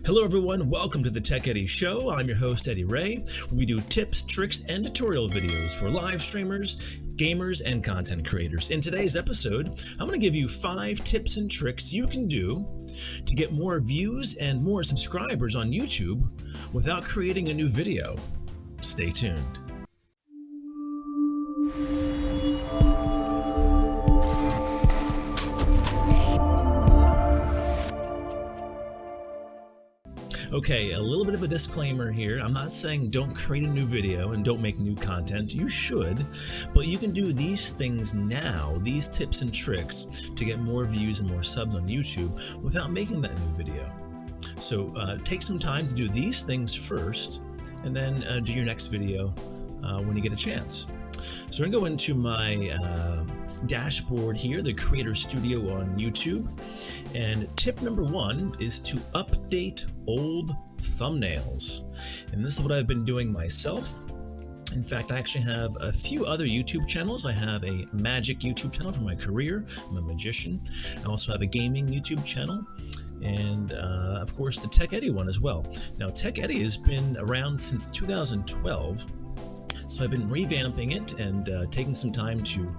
Hello everyone, welcome to the Tech Eddie Show. I'm your host Eddie Ray. We do tips, tricks, and tutorial videos for live streamers, gamers, and content creators. In today's episode, I'm going to give you 5 tips and tricks you can do to get more views and more subscribers on YouTube without creating a new video. Stay tuned. Okay, a little bit of a disclaimer here. I'm not saying don't create a new video and don't make new content. You should, but you can do these things now, these tips and tricks, to get more views and more subs on YouTube without making that new video. So take some time to do these things first, and then do your next video when you get a chance. So I'm going to go into my dashboard here, the Creator Studio on YouTube. And tip number 1 is to update old thumbnails. And this is what I've been doing myself. In fact, I actually have a few other YouTube channels. I have a magic YouTube channel for my career. I'm a magician. I also have a gaming YouTube channel. And of course, the Tech Eddie one as well. Now, Tech Eddie has been around since 2012. So I've been revamping it and taking some time to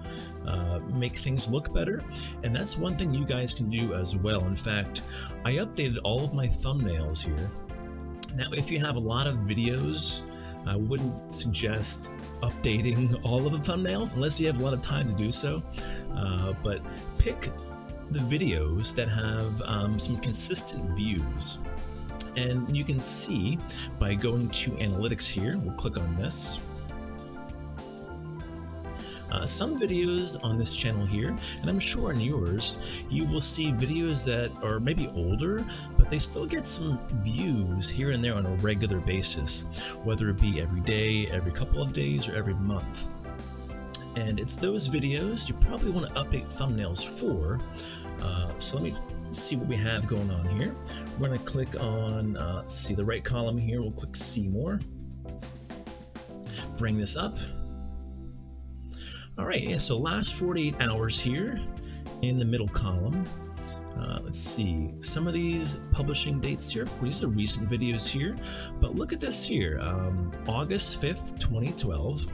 make things look better, and that's one thing you guys can do as well. In fact, I updated all of my thumbnails here. Now, if you have a lot of videos, I wouldn't suggest updating all of the thumbnails unless you have a lot of time to do so, but pick the videos that have some consistent views. And you can see by going to analytics here, we'll click on this. Some videos on this channel here, and I'm sure on yours, you will see videos that are maybe older, but they still get some views here and there on a regular basis, whether it be every day, every couple of days, or every month. And it's those videos you probably want to update thumbnails for. So let me see what we have going on here. We're going to click on, see the right column here, we'll click See More. Bring this up. All right, yeah, so last 48 hours here in the middle column. Let's see, some of these publishing dates here, of course, these are recent videos here, but look at this here, August 5th, 2012.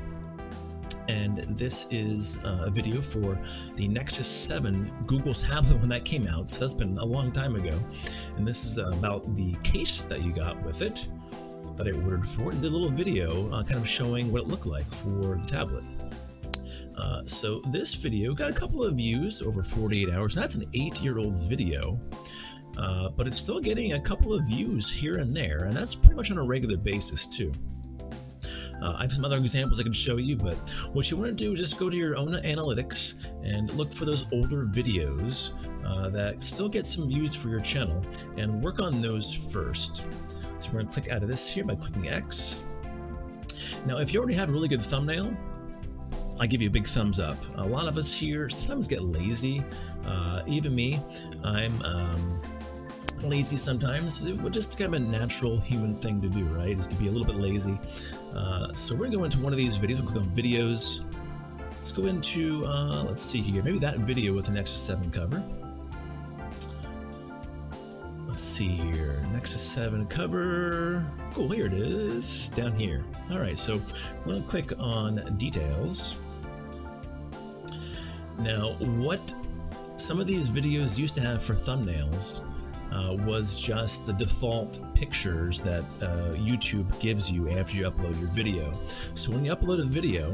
And this is a video for the Nexus 7 Google tablet when that came out, so that's been a long time ago. And this is about the case that you got with it, that I ordered for it, and did a little video kind of showing what it looked like for the tablet. So this video got a couple of views over 48 hours. That's an 8-year-old video, but it's still getting a couple of views here and there, and that's pretty much on a regular basis too. I have some other examples I can show you, but what you want to do is just go to your own analytics and look for those older videos that still get some views for your channel, and work on those first. So we're going to click out of this here by clicking X. Now, if you already have a really good thumbnail, I give you a big thumbs up. A lot of us here sometimes get lazy. Even me, I'm lazy sometimes. It's just kind of a natural human thing to do, right? Is to be a little bit lazy. So we're gonna go into one of these videos. We'll click on videos. Let's go into, let's see here, maybe that video with the Nexus 7 cover. Let's see here, Nexus 7 cover. Cool, here it is, down here. All right, so we're gonna click on details. Now, what some of these videos used to have for thumbnails was just the default pictures that YouTube gives you after you upload your video. So when you upload a video,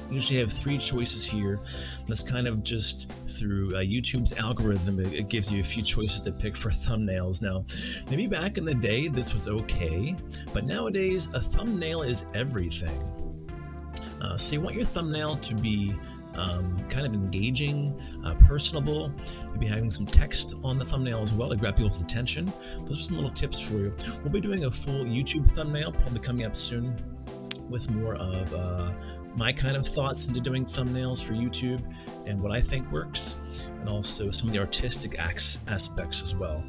you usually have 3 choices here. That's kind of just through YouTube's algorithm. It gives you a few choices to pick for thumbnails. Now, maybe back in the day this was okay, but nowadays a thumbnail is everything. So you want your thumbnail to be kind of engaging, personable, maybe having some text on the thumbnail as well to grab people's attention. Those are some little tips for you. We'll be doing a full YouTube thumbnail probably coming up soon with more of my kind of thoughts into doing thumbnails for YouTube and what I think works, and also some of the artistic aspects as well.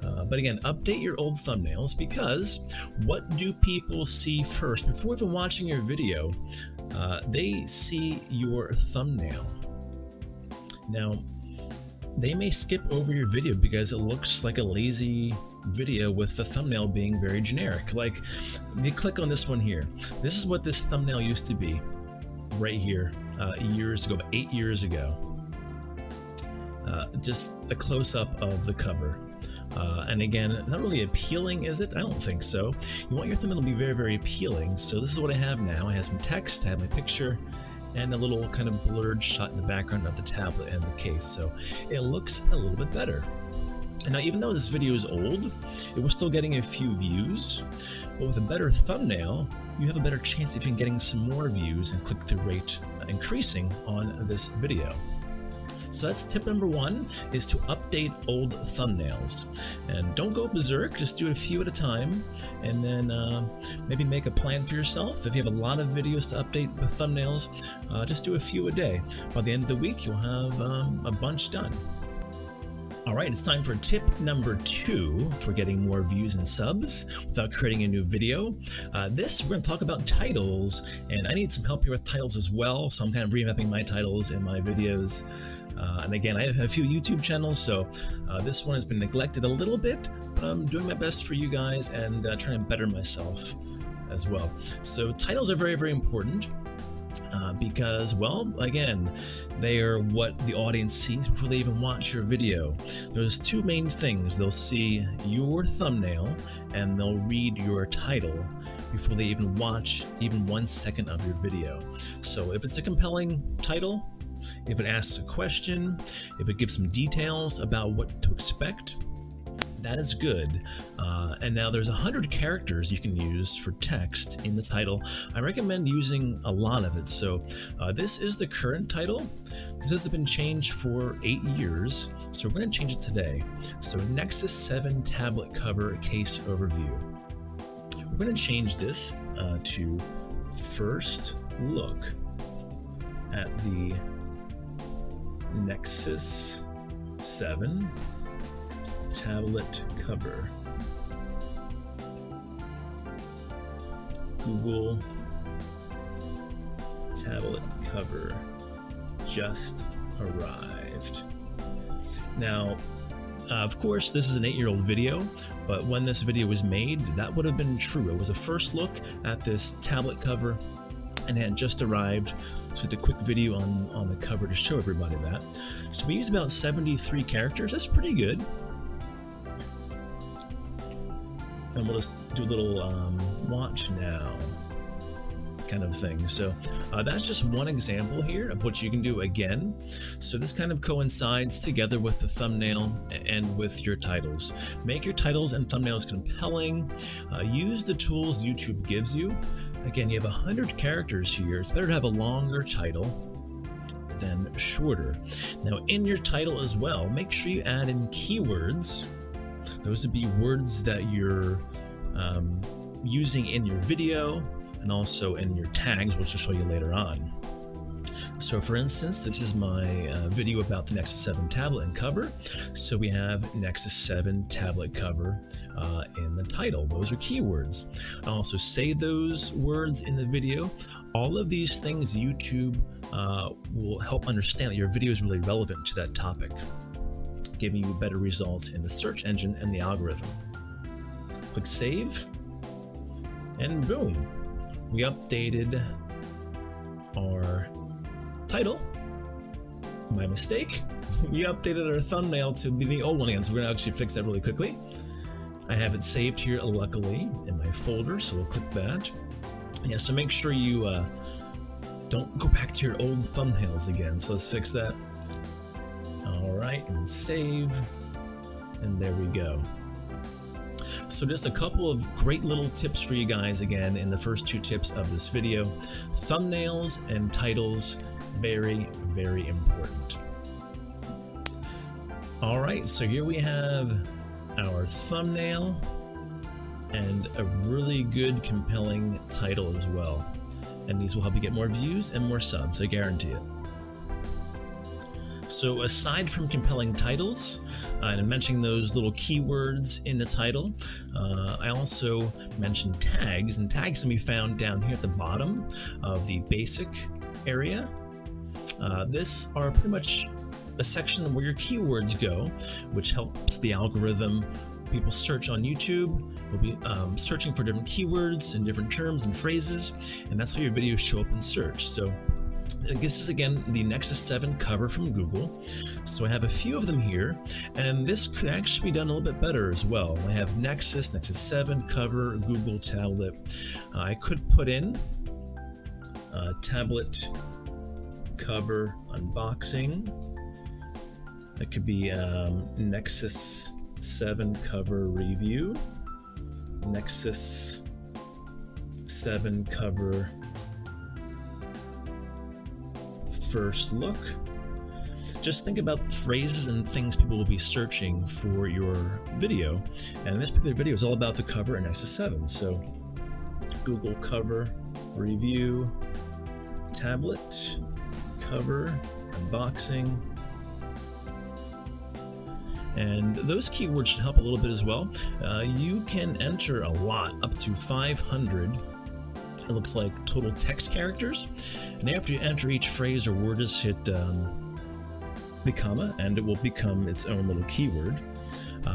But again, update your old thumbnails, because what do people see first? Before even watching your video, they see your thumbnail. Now, they may skip over your video because it looks like a lazy video with the thumbnail being very generic. Like, if you click on this one here, this is what this thumbnail used to be right here years ago, about 8 years ago. Just a close-up of the cover. And again, not really appealing, is it? I don't think so. You want your thumbnail to be very, very appealing. So this is what I have now. I have some text, I have my picture, and a little kind of blurred shot in the background of the tablet and the case. So it looks a little bit better. And now, even though this video is old, it was still getting a few views. But with a better thumbnail, you have a better chance of even getting some more views and click-through rate increasing on this video. So that's tip number 1, is to update old thumbnails. And don't go berserk, just do a few at a time, and then maybe make a plan for yourself. If you have a lot of videos to update with thumbnails, just do a few a day. By the end of the week, you'll have a bunch done. All right, it's time for tip number 2 for getting more views and subs without creating a new video. We're going to talk about titles, and I need some help here with titles as well, so I'm kind of revamping my titles in my videos. And again, I have a few YouTube channels, so this one has been neglected a little bit, but I'm doing my best for you guys and trying to better myself as well. So titles are very, very important. Because, well, again, they are what the audience sees before they even watch your video. There's 2 main things. They'll see your thumbnail and they'll read your title before they even watch even 1 second of your video. So if it's a compelling title, if it asks a question, if it gives some details about what to expect, that is good. And now there's 100 characters you can use for text in the title. I recommend using a lot of it. So this is the current title. This has been changed for 8 years, so we're going to change it today. So Nexus 7 tablet cover case overview. We're going to change this to first look at the Nexus 7 tablet cover. Google tablet cover just arrived. Now, of course, this is an 8-year-old video, but when this video was made, that would have been true. It was a first look at this tablet cover and had just arrived. So we did a quick video on the cover to show everybody that. So we used about 73 characters. That's pretty good. And we'll just do a little watch now kind of thing. So that's just one example here of what you can do again. So this kind of coincides together with the thumbnail and with your titles. Make your titles and thumbnails compelling. Use the tools YouTube gives you. Again, you have 100 characters here. It's better to have a longer title than shorter. Now, in your title as well, make sure you add in keywords. Those would be words that you're using in your video and also in your tags, which I'll show you later on. So for instance, this is my video about the Nexus 7 tablet and cover. So we have Nexus 7 tablet cover in the title. Those are keywords. I also say those words in the video. All of these things YouTube will help understand that your video is really relevant to that topic, giving you better results in the search engine and the algorithm. Click save, and boom, we updated our title. My mistake. We updated our thumbnail to be the old one again, so we're gonna actually fix that really quickly. I have it saved here, luckily, in my folder, so we'll click that. Yeah, so make sure you don't go back to your old thumbnails again. So let's fix that. All right, and save, and there we go. So just a couple of great little tips for you guys again in the first 2 tips of this video. Thumbnails and titles, very, very important. All right, so here we have our thumbnail and a really good, compelling title as well. And these will help you get more views and more subs, I guarantee it. So aside from compelling titles, and mentioning those little keywords in the title, I also mentioned tags, and tags can be found down here at the bottom of the basic area. This are pretty much a section where your keywords go, which helps the algorithm people search on YouTube, they'll be searching for different keywords and different terms and phrases, and that's how your videos show up in search. So this is again the Nexus 7 cover from Google. So I have a few of them here, and this could actually be done a little bit better as well. I have Nexus 7 cover, Google tablet. I could put in tablet cover unboxing. That could be Nexus 7 cover review, Nexus 7 cover first look. Just think about phrases and things people will be searching for your video, and this particular video is all about the cover in Nexus 7. So Google cover review, tablet cover unboxing, and those keywords should help a little bit as well. You can enter a lot, up to 500. It looks like total text characters, and after you enter each phrase or word, just hit the comma, and it will become its own little keyword.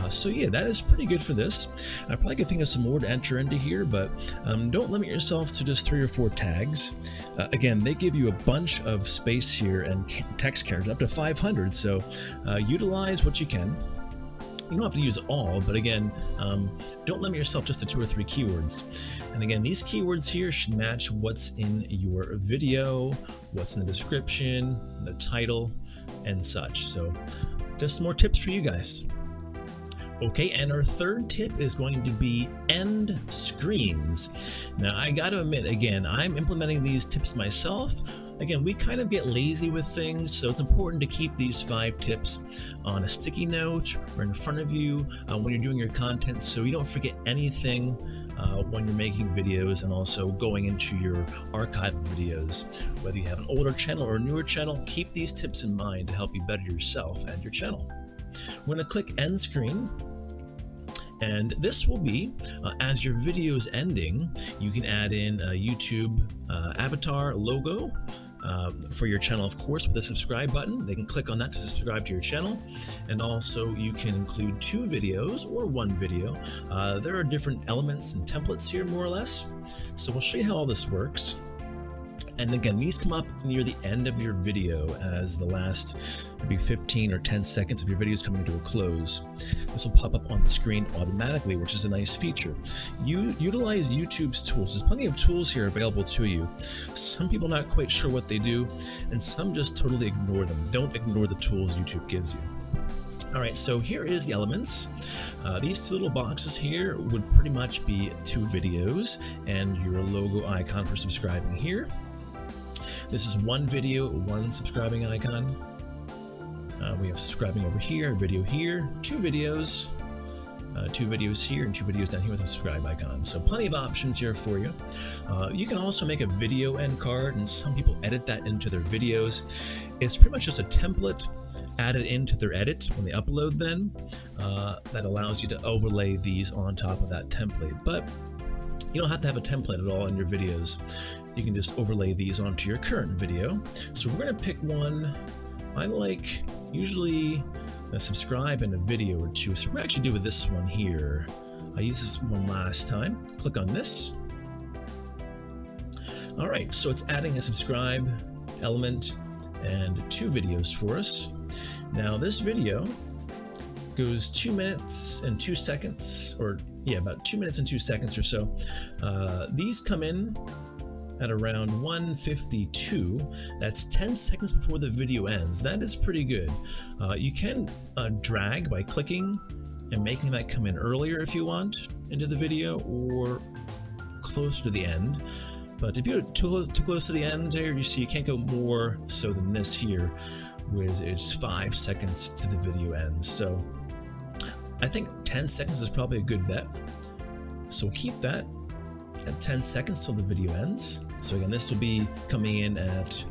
So yeah, that is pretty good for this. I probably could think of some more to enter into here, but don't limit yourself to just 3 or 4 tags. Again, they give you a bunch of space here and text characters, up to 500, so utilize what you can. You don't have to use all, but again, don't limit yourself just to 2 or 3 keywords. And again, these keywords here should match what's in your video, what's in the description, the title, and such. So just some more tips for you guys. Okay, and our third tip is going to be end screens. Now, I got to admit, again, I'm implementing these tips myself. Again, we kind of get lazy with things, so it's important to keep these 5 tips on a sticky note or in front of you when you're doing your content, so you don't forget anything when you're making videos and also going into your archive videos. Whether you have an older channel or a newer channel, keep these tips in mind to help you better yourself and your channel. We're going to click end screen, and this will be as your video is ending, you can add in a YouTube avatar logo for your channel, of course, with a subscribe button. They can click on that to subscribe to your channel, and also you can include 2 videos or 1 video. There are different elements and templates here, more or less, so we'll show you how all this works. And again, these come up near the end of your video as the last maybe 15 or 10 seconds of your video is coming to a close. This will pop up on the screen automatically, which is a nice feature. You utilize YouTube's tools. There's plenty of tools here available to you. Some people are not quite sure what they do, and some just totally ignore them. Don't ignore the tools YouTube gives you. All right, so here is the elements. These 2 little boxes here would pretty much be 2 videos and your logo icon for subscribing here. This is 1 video, 1 subscribing icon. We have subscribing over here, video here, 2 videos, 2 videos here, and 2 videos down here with a subscribe icon. So plenty of options here for you. You can also make a video end card, and some people edit that into their videos. It's pretty much just a template added into their edit when they upload them. That allows you to overlay these on top of that template. But you don't have to have a template at all in your videos. You can just overlay these onto your current video. So we're going to pick one. I like usually a subscribe and a video or 2. So we're actually doing this one here. I used this one last time. Click on this. All right, so it's adding a subscribe element and 2 videos for us. Now this video goes 2 minutes and 2 seconds, or yeah, about 2 minutes and 2 seconds or so. These come in at around 1:52. That's 10 seconds before the video ends. That is pretty good. You can drag by clicking and making that come in earlier if you want into the video, or closer to the end. But if you're too close to the end there, you see you can't go more so than this here, where it's 5 seconds to the video ends. So I think 10 seconds is probably a good bet. So we'll keep that at 10 seconds till the video ends. So again, this will be coming in at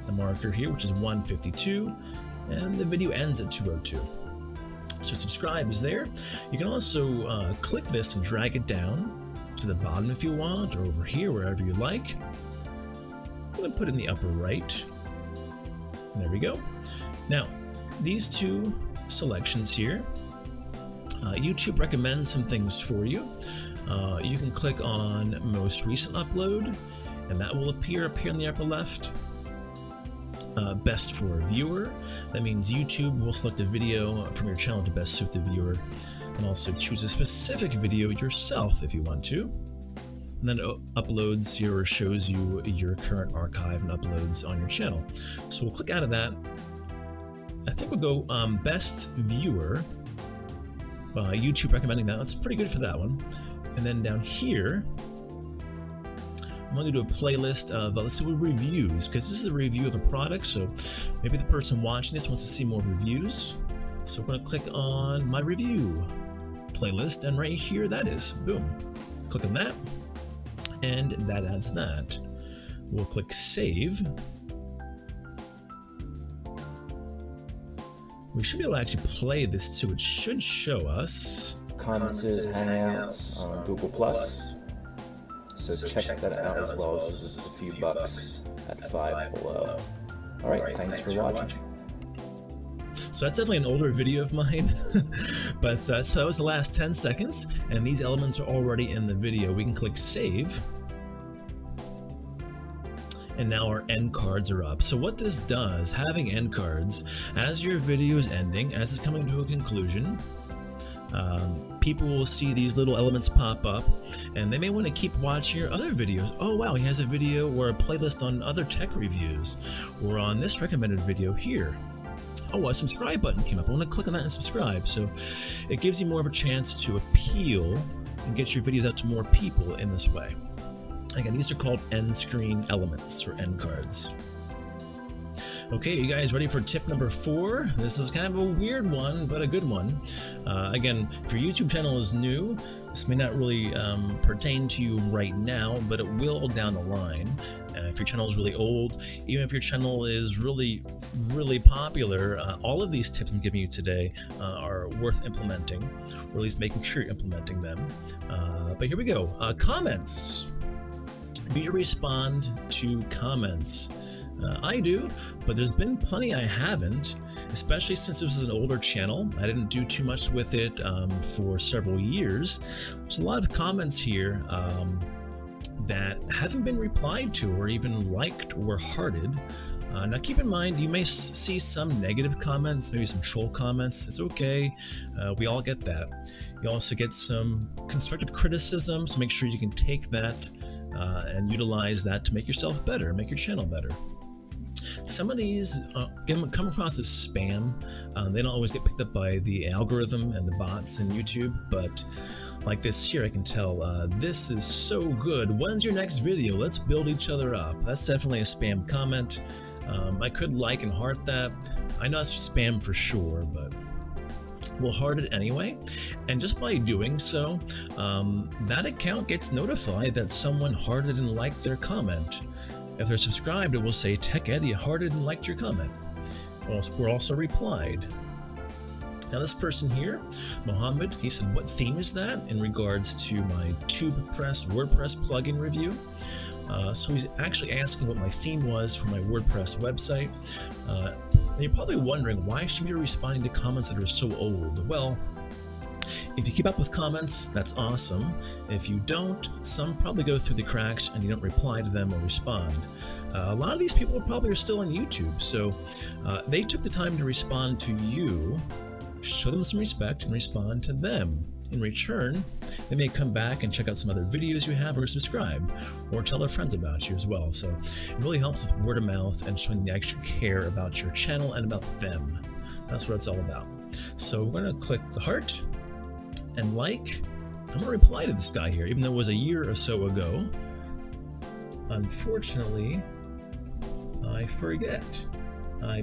the marker here, which is 1:52, and the video ends at 2:02. So subscribe is there. You can also click this and drag it down to the bottom if you want, or over here, wherever you like. I'm going to put it in the upper right. There we go. Now, these 2 selections here YouTube recommends some things for you. You can click on most recent upload, and that will appear up here in the upper left. Best for viewer, that means YouTube will select a video from your channel to best suit the viewer, and also choose a specific video yourself if you want to. And then it uploads or shows you your current archive and uploads on your channel. So we'll click out of that. I think we'll go best viewer. YouTube recommending that. That's pretty good for that one. And then down here, I'm going to do a playlist of, let's do reviews, because this is a review of a product, so maybe the person watching this wants to see more reviews. So we're going to click on my review playlist, and right here that is. Boom. Click on that, and that adds that. We'll click save. We should be able to actually play this too. It should show us comments, Hangouts on Google Plus. So check that out as well. This is just a few bucks at Five Below. Alright, thanks for watching. So that's definitely an older video of mine, but so that was the last 10 seconds, and these elements are already in the video. We can click save, and now our end cards are up. So what this does, having end cards, as your video is ending, as it's coming to a conclusion, people will see these little elements pop up, and they may want to keep watching your other videos. Oh wow, he has a video or a playlist on other tech reviews, or on this recommended video here. Oh, a subscribe button came up. I want to click on that and subscribe. So it gives you more of a chance to appeal and get your videos out to more people in this way. Again, these are called end screen elements or end cards. Okay, you guys ready for tip number 4? This is kind of a weird one, but a good one. Again, if your YouTube channel is new, this may not really pertain to you right now, but it will down the line. If your channel is really old, even if your channel is really popular, all of these tips I'm giving you today are worth implementing, or at least making sure you're implementing them. But here we go. Comments. Be sure to respond to comments. I do, but there's been plenty I haven't, especially since this is an older channel. I didn't do too much with it for several years. There's a lot of comments here that haven't been replied to or even liked or hearted. Now keep in mind, you may see some negative comments, maybe some troll comments. It's okay, we all get that. You also get some constructive criticism, so make sure you can take that and utilize that to make yourself better, make your channel better. Some of these come across as spam. They don't always get picked up by the algorithm and the bots in YouTube, but like this here, I can tell this is so good. When's your next video? Let's build each other up. That's definitely a spam comment. I could like and heart that. I know it's spam for sure, but we'll heart it anyway. And just by doing so, that account gets notified that someone hearted and liked their comment. If they're subscribed, it will say, Tech Eddie hearted and liked your comment. Or also replied. Now this person here, Mohammed, he said, what theme is that in regards to my TubePress WordPress plugin review? So he's actually asking what my theme was for my WordPress website. And you're probably wondering, why should we be responding to comments that are so old? Well, if you keep up with comments, that's awesome. If you don't, some probably go through the cracks and you don't reply to them or respond. A lot of these people probably are still on YouTube, so they took the time to respond to you. Show them some respect and respond to them. In return, they may come back and check out some other videos you have or subscribe, or tell their friends about you as well. So it really helps with word of mouth and showing they actually care about your channel and about them. That's what it's all about. So we're going to click the heart and like. I'm going to reply to this guy here, even though it was a year or so ago. Unfortunately, I forget. I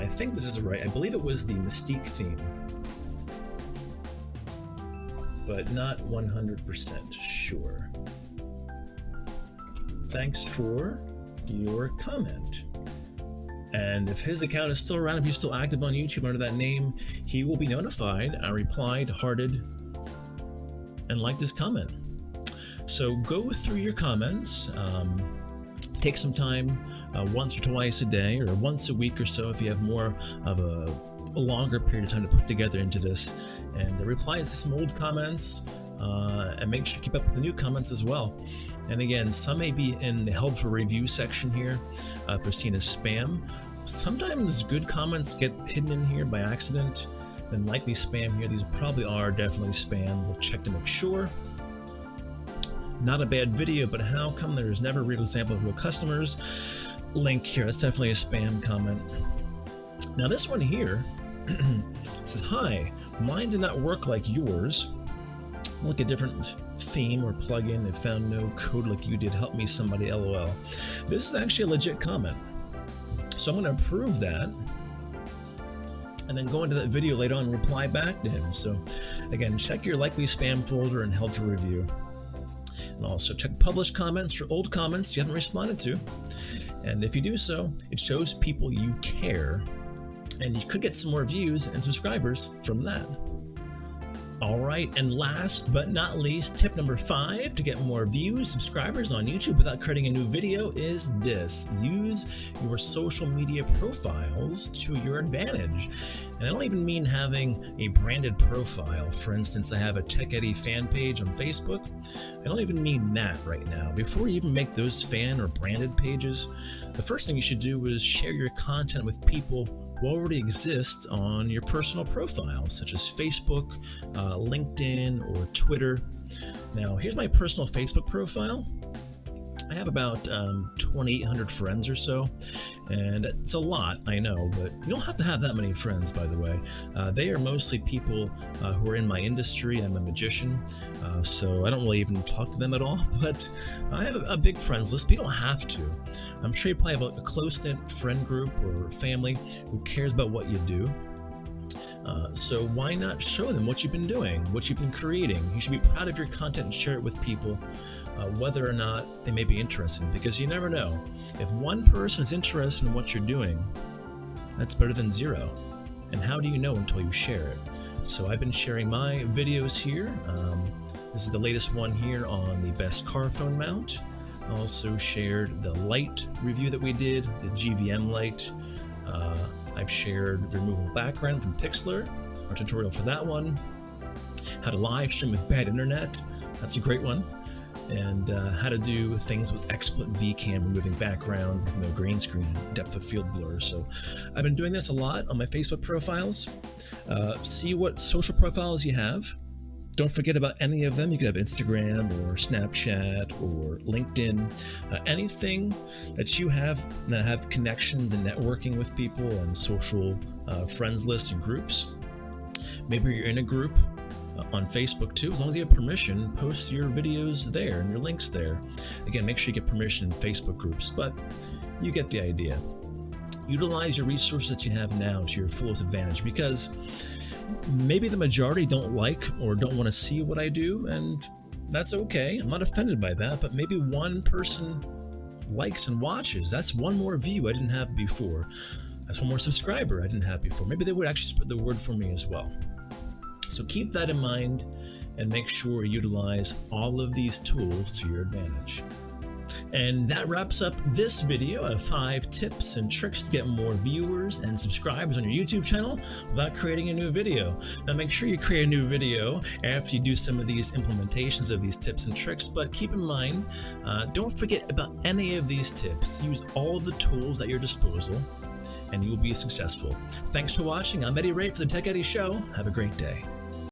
think this is right. I believe it was the Mystique theme, but not 100% sure. Thanks for your comment. And if his account is still around, if he's still active on YouTube under that name, he will be notified. I replied, hearted, and liked his comment. So go through your comments. Take some time once or twice a day, or once a week or so if you have more of a a longer period of time to put together into this, and replies to some old comments, and make sure to keep up with the new comments as well. And again, some may be in the help for review section here if they're seen as spam. Sometimes good comments get hidden in here by accident, and likely spam here. These probably are definitely spam. We'll check to make sure. Not a bad video, but how come there's never a real example of real customers? Link here, that's definitely a spam comment. Now this one here says, hi, mine did not work like yours. Look at different theme or plugin and found no code like you did. Help me somebody, LOL. This is actually a legit comment. So I'm going to approve that and then go into that video later on and reply back to him. So again, check your likely spam folder and held for review. And also check published comments for old comments you haven't responded to. And if you do so, it shows people you care, and you could get some more views and subscribers from that. All right, and last but not least, tip number 5 to get more views, subscribers on YouTube without creating a new video is this. Use your social media profiles to your advantage. And I don't even mean having a branded profile. For instance, I have a Tech Eddie fan page on Facebook. I don't even mean that right now. Before you even make those fan or branded pages, the first thing you should do is share your content with people who already exist on your personal profiles, such as Facebook, LinkedIn, or Twitter. Now, here's my personal Facebook profile. I have about 2,800 friends or so, and it's a lot, I know, but you don't have to have that many friends, by the way. They are mostly people who are in my industry. I'm a magician, so I don't really even talk to them at all, but I have a big friends list, but you don't have to. I'm sure you probably have a close-knit friend group or family who cares about what you do. So why not show them what you've been doing, what you've been creating? You should be proud of your content and share it with people, whether or not they may be interested, because you never know. If one person is interested in what you're doing, that's better than 0. And how do you know until you share it? So I've been sharing my videos here. This is the latest one here on the best car phone mount. I also shared the light review that we did, the GVM light. I've shared the removable background from Pixlr, our tutorial for that one. How to live stream with bad internet, that's a great one. And how to do things with XSplit VCam, removing background with no green screen and depth of field blur. So I've been doing this a lot on my Facebook profiles. See what social profiles you have. Don't forget about any of them. You could have Instagram or Snapchat or LinkedIn, anything that you have that have connections and networking with people and social friends lists and groups. Maybe you're in a group on Facebook too. As long as you have permission, post your videos there and your links there. Again, make sure you get permission in Facebook groups, but you get the idea. Utilize your resources that you have now to your fullest advantage, because maybe the majority don't like or don't want to see what I do, and that's okay. I'm not offended by that, but maybe one person likes and watches. That's one more view I didn't have before. That's one more subscriber I didn't have before. Maybe they would actually spread the word for me as well. So keep that in mind and make sure you utilize all of these tools to your advantage. And that wraps up this video of 5 tips and tricks to get more viewers and subscribers on your YouTube channel without creating a new video. Now make sure you create a new video after you do some of these implementations of these tips and tricks, but keep in mind, don't forget about any of these tips. Use all of the tools at your disposal and you will be successful. Thanks for watching. I'm Eddie Ray for the Tech Eddie Show. Have a great day.